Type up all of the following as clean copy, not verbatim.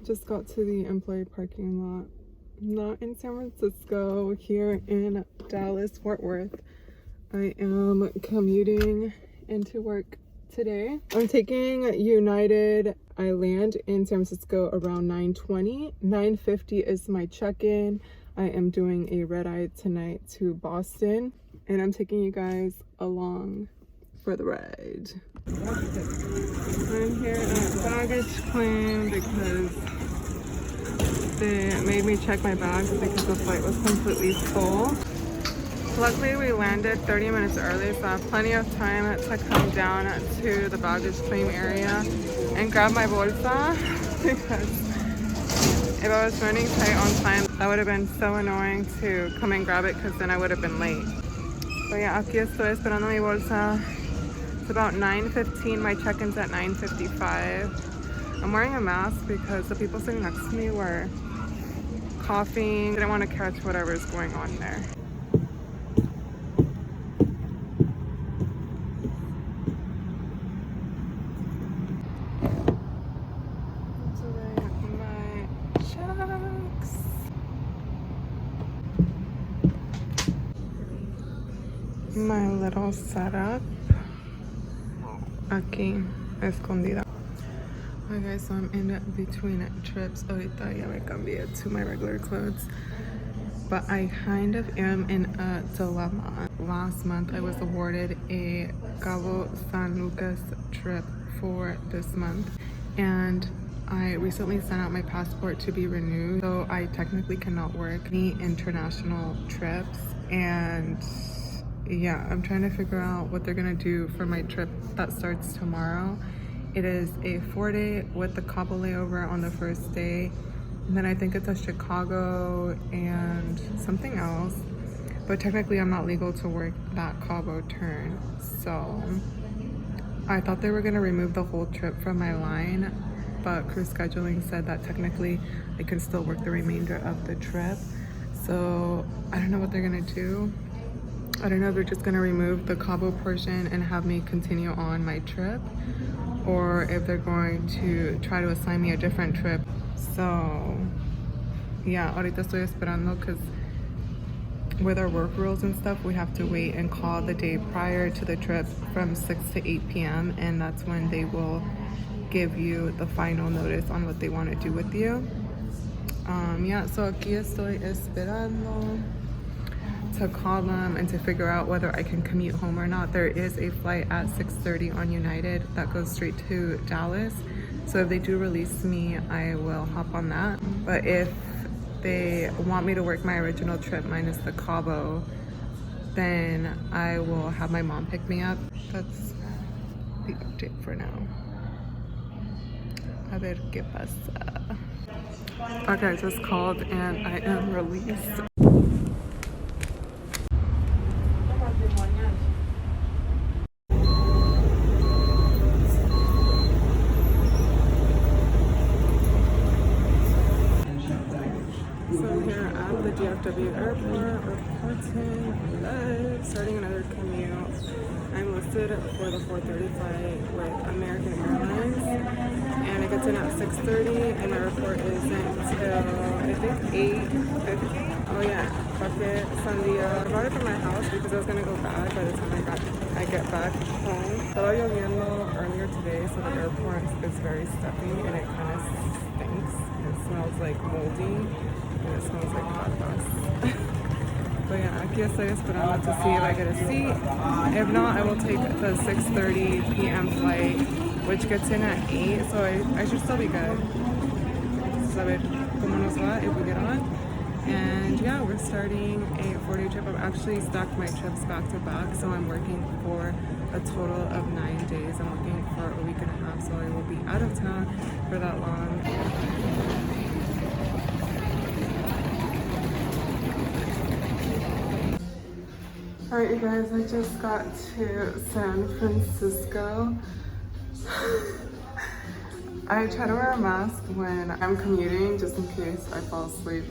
Just got to the employee parking lot. Not in San Francisco, here in Dallas, Fort Worth. I am commuting into work today. I'm taking United. I land in San Francisco around 9:20. 9:50 is my check-in. I am doing a red-eye tonight to Boston, and I'm taking you guys along for the ride. I'm here at baggage claim because they made me check my bags because the flight was completely full. Luckily, we landed 30 minutes early, so I have plenty of time to come down to the baggage claim area and grab my bolsa because if I was running tight on time, that would have been so annoying to come and grab it because then I would have been late. But yeah, aquí estoy esperando mi bolsa. It's about 9:15. My check-in's at 9:55. I'm wearing a mask because the people sitting next to me were coughing. Didn't want to catch whatever's going on there. So I got my checks. My little setup. Aquí, escondida. Okay guys, so I'm in between trips. Ahorita ya me cambié to my regular clothes. But I kind of am in a dilemma. Last month I was awarded a Cabo San Lucas trip for this month. And I recently sent out my passport to be renewed. So I technically cannot work any international trips. And yeah, I'm trying to figure out what they're gonna do for my trip that starts tomorrow. It is a 4-day with the Cabo layover on the first day. And then I think it's a Chicago and something else. But technically I'm not legal to work that Cabo turn. So I thought they were gonna remove the whole trip from my line, but crew scheduling said that technically I can still work the remainder of the trip. So I don't know what they're gonna do. I don't know if they're just gonna remove the Cabo portion and have me continue on my trip, or if they're going to try to assign me a different trip. So yeah, ahorita estoy esperando because with our work rules and stuff, we have to wait and call the day prior to the trip from 6 to 8 p.m. and that's when they will give you the final notice on what they want to do with you. Yeah, so aquí estoy esperando to call them and to figure out whether I can commute home or not. There is a flight at 6:30 on United that goes straight to Dallas. So if they do release me, I will hop on that. But if they want me to work my original trip minus the Cabo, then I will have my mom pick me up. That's the update for now. A ver qué pasa. Okay, I just called and I am released. DFW airport, reporting live, starting another commute. I'm listed for the 4:30 flight with American Airlines, and it gets in at 6:30, and my report isn't until I think 8:50. Oh yeah, bucket sandia. I brought it from my house because I was gonna go back by the time I get back home. Estaba lloviendo earlier today, so the airport is very stuffy and it kind of stinks. It smells like moldy. And it smells like hot sauce. But yeah, aquí estoy esperando to see if I get a seat. If not, I will take the 6:30 p.m. flight, which gets in at 8, so I should still be good. So a ver cómo nos va if we get on. And yeah, we're starting a 4-day trip. I've actually stacked my trips back to back, so I'm working for a total of 9 days. I'm working for a week and a half, so I will be out of town for that long. Alright you guys, I just got to San Francisco. I try to wear a mask when I'm commuting just in case I fall asleep.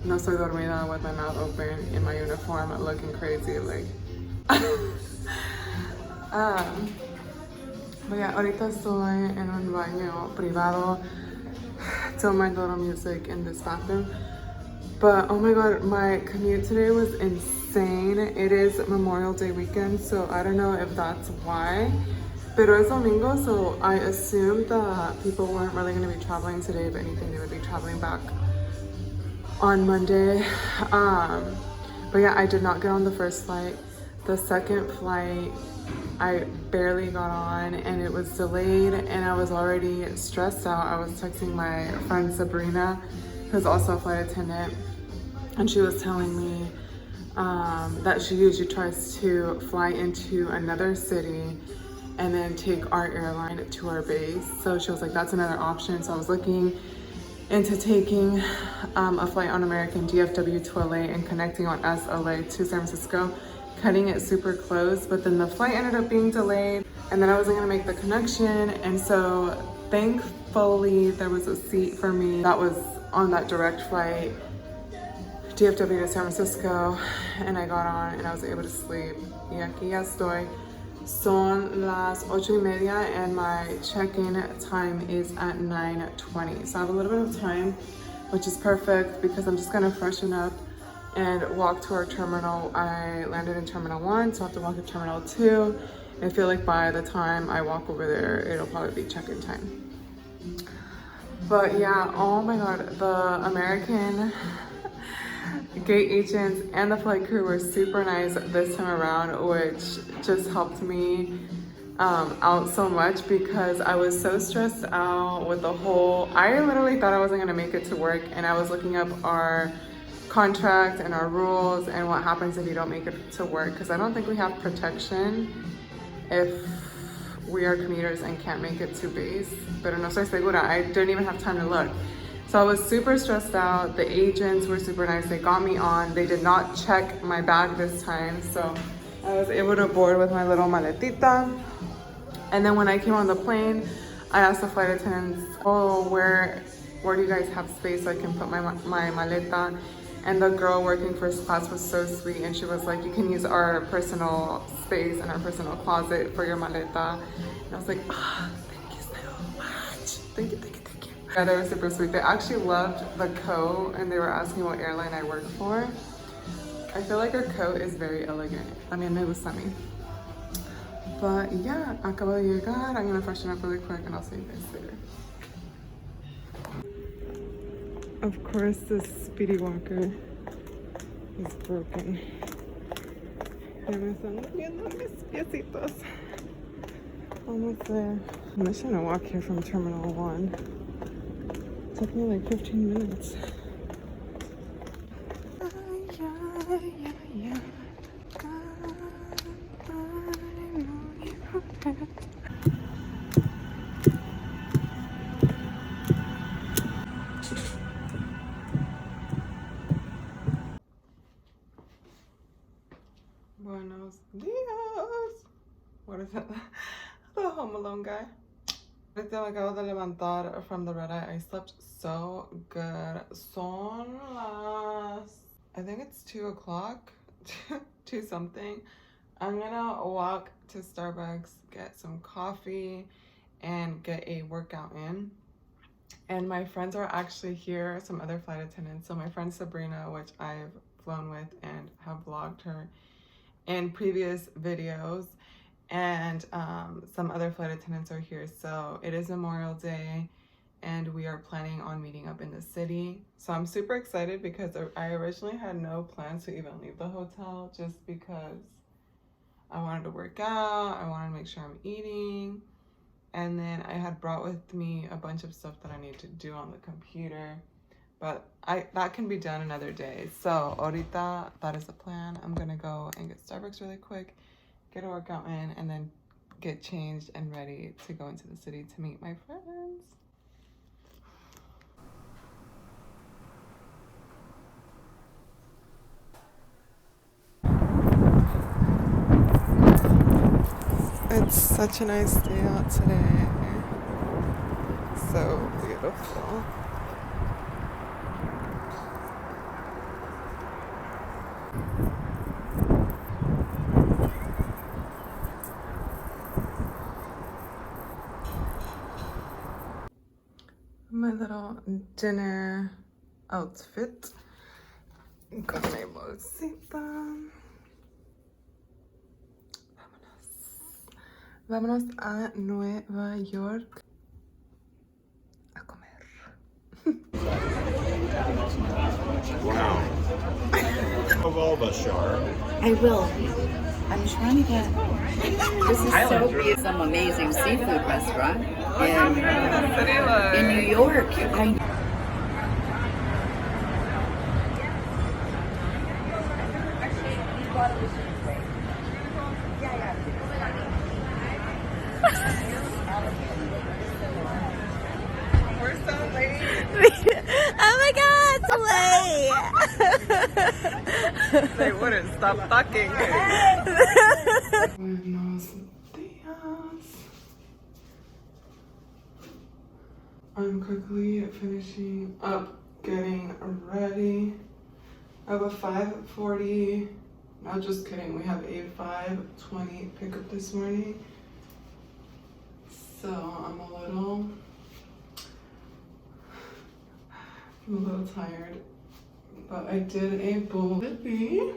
No estoy dormida with my mouth open in my uniform looking crazy like. But yeah, ahorita estoy en un baño privado. Don't mind the little music in this bathroom. But oh my god, my commute today was insane. It is Memorial Day weekend, so I don't know if that's why. Pero es domingo, so I assumed that people weren't really going to be traveling today. If anything, they would be traveling back on Monday. But yeah, I did not get on the first flight. The second flight, I barely got on and it was delayed and I was already stressed out. I was texting my friend Sabrina, who's also a flight attendant, and she was telling me that she usually tries to fly into another city and then take our airline to our base. So she was like, that's another option. So I was looking into taking a flight on American DFW to LA and connecting on SLA to San Francisco, cutting it super close, but then the flight ended up being delayed and then I wasn't gonna make the connection. And so thankfully there was a seat for me that was on that direct flight, DFW to San Francisco, and I got on and I was able to sleep. Y aquí ya estoy. Son las 8:30 and my check-in time is at 9:20. So I have a little bit of time, which is perfect because I'm just gonna freshen up and walk to our terminal. I landed in Terminal 1, so I have to walk to Terminal 2. I feel like by the time I walk over there, it'll probably be check-in time. But yeah, oh my god, the American gate agents and the flight crew were super nice this time around, which just helped me out so much because I was so stressed out with the whole, I literally thought I wasn't gonna make it to work, and I was looking up our contract and our rules and what happens if you don't make it to work, because I don't think we have protection if we are commuters and can't make it to base. Pero no estoy segura, I didn't even have time to look. So I was super stressed out. The agents were super nice. They got me on. They did not check my bag this time. So I was able to board with my little maletita. And then when I came on the plane, I asked the flight attendants, oh, where do you guys have space so I can put my maleta? And the girl working first class was so sweet. And she was like, you can use our personal space and our personal closet for your maleta. And I was like, ah, thank you so much. Thank you, thank you. Yeah, they were super sweet. They actually loved the coat and they were asking what airline I work for. I feel like her coat is very elegant. I mean, me gusta a mí. But yeah, acabo de llegar. I'm gonna freshen up really quick and I'll see you guys later. Of course, this speedy walker is broken. Ya me están viendo mis piecitos. Almost there. I'm just gonna walk here from Terminal 1. Took me like 15 minutes. Buenos dias. What is that? The Home Alone guy. Ahorita me acabo de levantar from the red eye. I slept so good. Son las, I think it's 2 o'clock, 2 something. I'm gonna walk to Starbucks, get some coffee, and get a workout in. And my friends are actually here, some other flight attendants. So my friend Sabrina, which I've flown with and have vlogged her in previous videos, and some other flight attendants are here. So it is Memorial Day and we are planning on meeting up in the city. So I'm super excited because I originally had no plans to even leave the hotel, just because I wanted to work out, I wanted to make sure I'm eating, and then I had brought with me a bunch of stuff that I need to do on the computer, but that can be done another day. So ahorita, that is the plan. I'm gonna go and get Starbucks really quick, get a workout in, and then get changed and ready to go into the city to meet my friends. It's such a nice day out today. So beautiful. my little dinner outfit. Con mi bolsita. Vámonos a Nueva York a comer. Wow. Of all the Shar. I will. I'm trying to get. This is so beautiful. Some amazing seafood restaurant in New York. We're so late. Oh my god, so late! They wouldn't stop talking. Buenos dias. I'm quickly finishing up getting ready. I have a 5:40. No, just kidding. We have a 5:20 pickup this morning. So I'm a little tired. But I did a bully.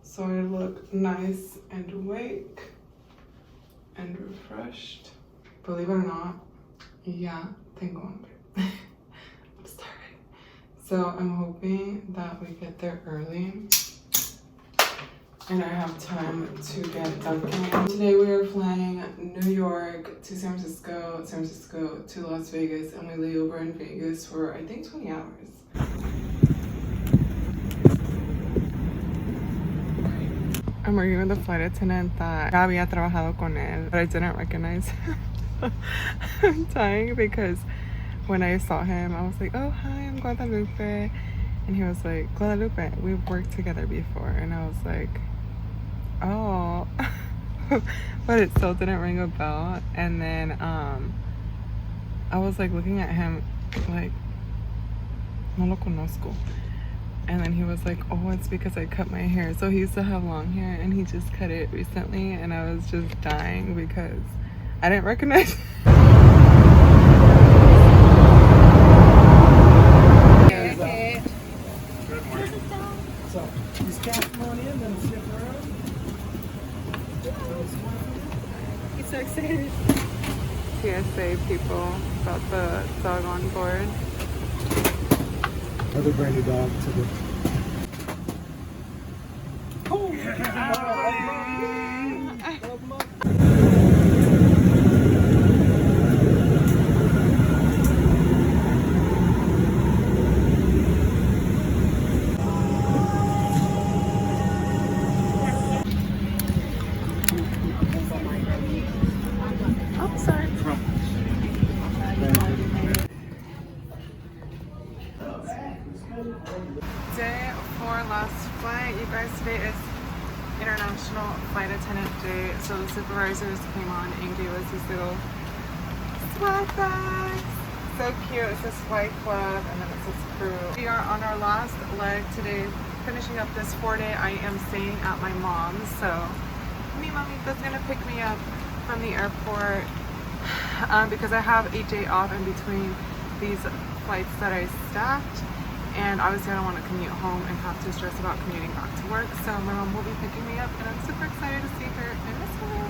So I look nice and awake and refreshed. Believe it or not, yeah, tengo hambre. I'm starving. So I'm hoping that we get there early and I have time to get Dunkin'. Today we are flying New York to San Francisco to Las Vegas, and we lay over in Vegas for I think 20 hours. I'm working with a flight attendant that ya había trabajado con él, but I didn't recognize him. I'm dying because when I saw him, I was like, oh, hi, I'm Guadalupe. And he was like, Guadalupe, we've worked together before. And I was like, oh. But it still didn't ring a bell. And then I was like looking at him like, no lo conozco. And then he was like, oh, it's because I cut my hair. So he used to have long hair and he just cut it recently. And I was just dying because I didn't recognize him. So, just come on in and sit around. He's so excited. TSA people got the dog on board. Another brand new dog to the. Day 4 last flight. You guys, today is International Flight Attendant Day. So the supervisors came on and gave us these little swag bags. So cute. It says Flight Club and then it says crew. We are on our last leg today, finishing up this 4-day. I am staying at my mom's. So mi mamita's gonna pick me up from the airport because I have a day off in between these flights that I stacked. And obviously I don't want to commute home and have to stress about commuting back to work. So my mom will be picking me up and I'm super excited to see her. I miss her.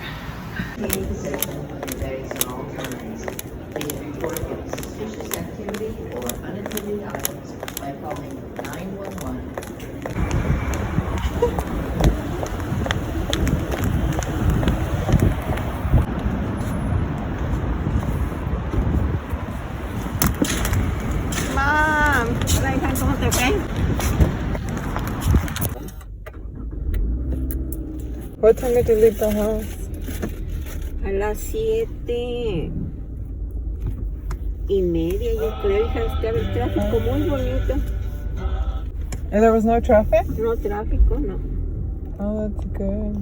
Taking possession of your bags at all times. Please report any suspicious activity or unattended items by calling 911. What time did you leave the house? A las 7:30, yo creo, hija, estaba el tráfico muy bonito. And there was no traffic? No tráfico, no. Oh, that's good.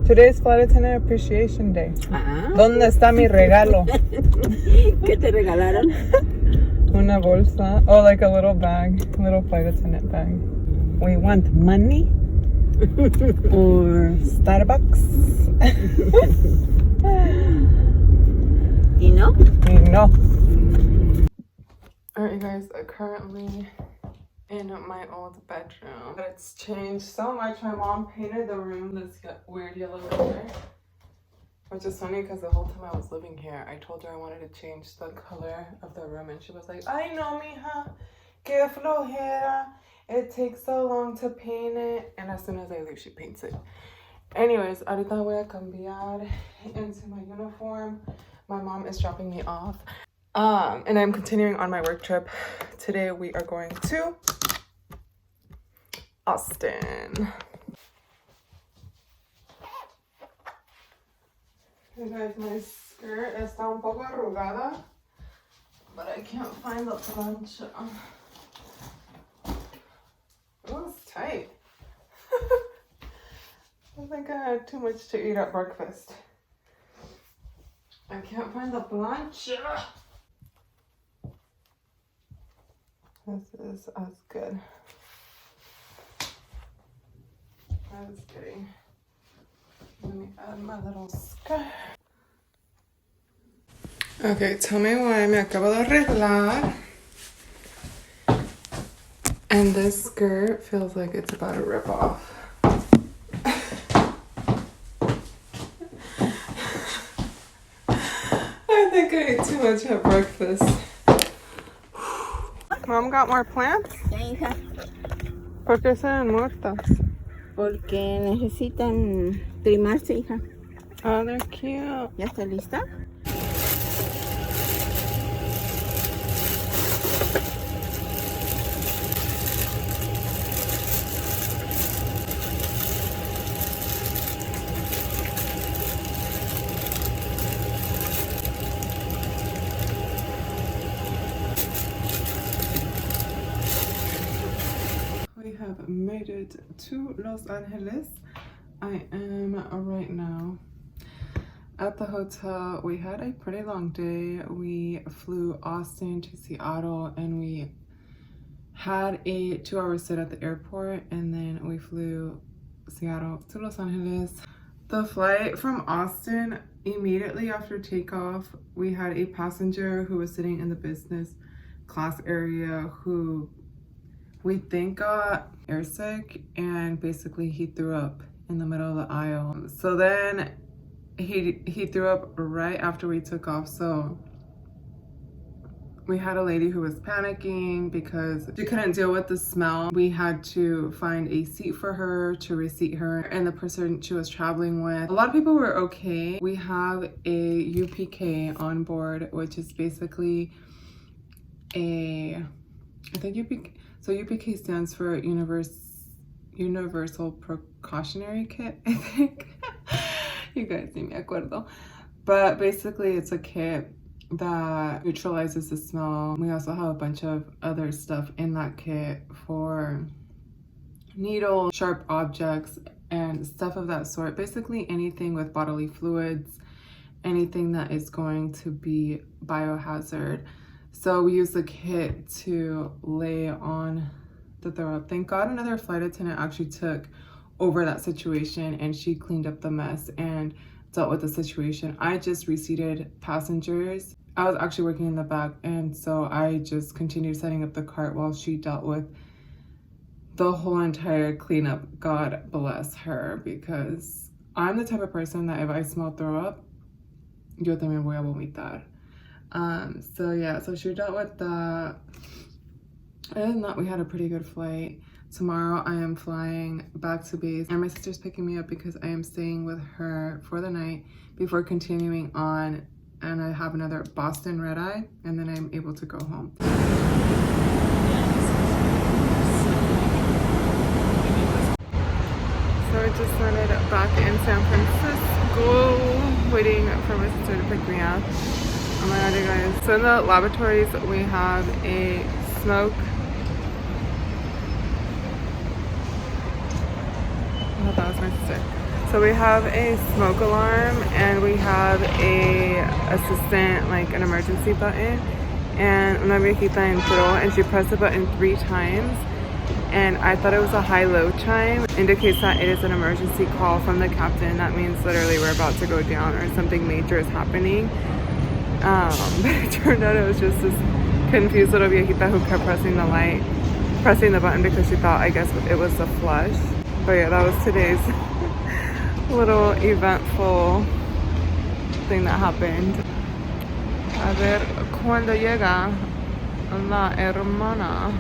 Today's Flight Attendant Appreciation Day. Ah. ¿Dónde está mi regalo? ¿Qué te regalaron? Una bolsa. Oh, like a little bag. Little flight attendant bag. We want money or Starbucks. You know no? No. Alright, you guys, I'm currently in my old bedroom. But it's changed so much. My mom painted the room this weird yellow color. Which is funny because the whole time I was living here, I told her I wanted to change the color of the room. And she was like, ay no, mija, que flojera. It takes so long to paint it. And as soon as I leave, she paints it. Anyways, ahorita voy a cambiar into my uniform. My mom is dropping me off. And I'm continuing on my work trip. Today we are going to Austin. Hey guys, my skirt está un poco arrugada, but I can't find the plancha. It looks tight. I think I had too much to eat at breakfast. I can't find the plancha. This is as good as getting. Let me add my little skirt. Okay, tell me why me acabo de arreglar. And this skirt feels like it's about to rip off. I think I ate too much at breakfast. Mom got more plants? Sí, hija. ¿Por qué se ven muertas? Porque necesitan trimarse, hija. Oh, they're cute. ¿Ya está lista? We have made it to Los Angeles. I am right now at the hotel. We had a pretty long day. We flew Austin to Seattle and we had a 2-hour sit at the airport, and then we flew Seattle to Los Angeles. The flight from Austin, immediately after takeoff, we had a passenger who was sitting in the business class area who we think got airsick, and basically he threw up in the middle of the aisle. So then he threw up right after we took off. So we had a lady who was panicking because she couldn't deal with the smell. We had to find a seat for her to reseat her and the person she was traveling with. A lot of people were okay. We have a UPK on board, which is basically I think UPK stands for Universal Precautionary Kit, I think. You guys ni me acuerdo. But basically it's a kit that neutralizes the smell. We also have a bunch of other stuff in that kit for needles, sharp objects, and stuff of that sort. Basically anything with bodily fluids, anything that is going to be biohazard. So we used the kit to lay on the throw up. Thank God another flight attendant actually took over that situation and she cleaned up the mess and dealt with the situation. I just reseated passengers. I was actually working in the back, and so I just continued setting up the cart while she dealt with the whole entire cleanup. God bless her, because I'm the type of person that if I smell throw up, yo también voy a vomitar. So yeah, so she dealt with that. Other than that, we had a pretty good flight. Tomorrow I am flying back to base, and my sister's picking me up because I am staying with her for the night before continuing on, and I have another Boston red eye, and then I'm able to go home. So I just landed back in San Francisco, waiting for my sister to pick me up. Oh my god, you guys. So in the laboratories, we have a smoke. Oh, that was my sister. So we have a smoke alarm, and we have a assistant, like an emergency button. And una viejita entró, and she pressed the button 3 times. And I thought it was a high-low chime. Indicates that it is an emergency call from the captain. That means literally we're about to go down or something major is happening. But it turned out it was just this confused little viejita who kept pressing the button because she thought, I guess, it was the flush. But yeah, that was today's little eventful thing that happened. A ver cuando llega la hermana.